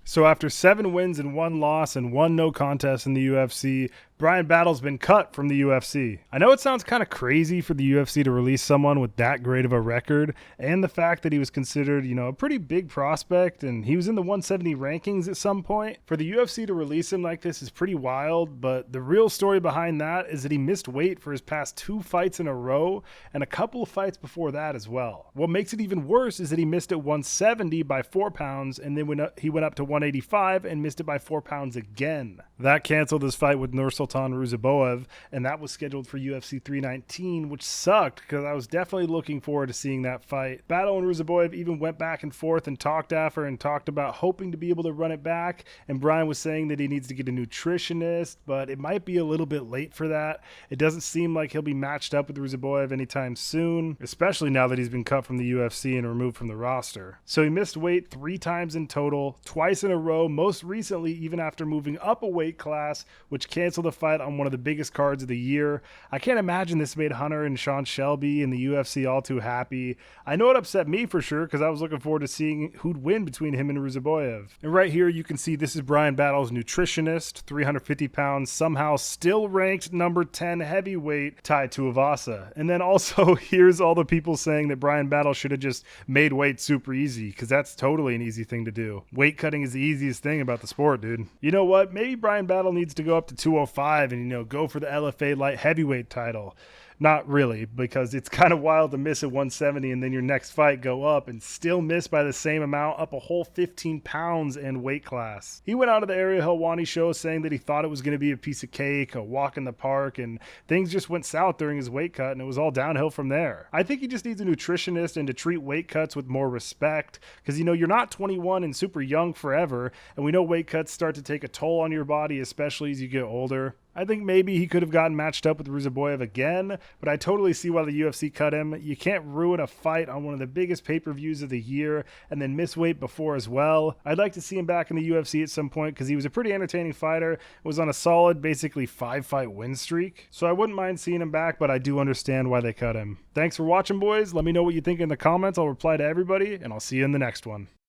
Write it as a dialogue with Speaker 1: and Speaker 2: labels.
Speaker 1: So after 7 wins and 1 loss and 1 no contest in the UFC, Bryan Battle's been cut from the UFC. I know it sounds kind of crazy for the UFC to release someone with that great of a record, and the fact that he was considered, a pretty big prospect, and he was in the 170 rankings at some point. For the UFC to release him like this is pretty wild, but the real story behind that is that he missed weight for his past 2 fights in a row, and a couple of fights before that as well. What makes it even worse is that he missed at 170 by 4 pounds, and then he went up to 185 and missed it by 4 pounds again. That canceled his fight with Nursulton Ruziboev, and that was scheduled for UFC 319, which sucked because I was definitely looking forward to seeing that fight. Battle and Ruziboev even went back and forth and talked after and talked about hoping to be able to run it back, and Bryan was saying that he needs to get a nutritionist, but it might be a little bit late for that. It doesn't seem like he'll be matched up with Ruziboev anytime soon, especially now that he's been cut from the UFC and removed from the roster. So he missed weight 3 times in total, twice in a row, most recently even after moving up a weight class, which canceled the fight on one of the biggest cards of the year. I can't imagine this made Hunter and Sean Shelby and the UFC all too happy. I know it upset me for sure because I was looking forward to seeing who'd win between him and Ruziboev. And right here you can see this is Bryan Battle's nutritionist, 350 pounds, somehow still ranked number 10 heavyweight, tied to Avasa. And then also here's all the people saying that Bryan Battle should have just made weight super easy, because that's totally an easy thing to do. Weight cutting is the easiest thing about the sport, dude. You know what? Maybe Bryan Battle needs to go up to 205 and, go for the LFA light heavyweight title. Not really, because it's kind of wild to miss at 170 and then your next fight go up and still miss by the same amount, up a whole 15 pounds in weight class. He went out of the Ariel Helwani show saying that he thought it was going to be a piece of cake, a walk in the park, and things just went south during his weight cut and it was all downhill from there. I think he just needs a nutritionist and to treat weight cuts with more respect, because you're not 21 and super young forever, and we know weight cuts start to take a toll on your body, especially as you get older. I think maybe he could have gotten matched up with Ruziboev again, but I totally see why the UFC cut him. You can't ruin a fight on one of the biggest pay-per-views of the year and then miss weight before as well. I'd like to see him back in the UFC at some point because he was a pretty entertaining fighter, was on a solid, basically 5-fight win streak. So I wouldn't mind seeing him back, but I do understand why they cut him. Thanks for watching, boys. Let me know what you think in the comments. I'll reply to everybody, and I'll see you in the next one.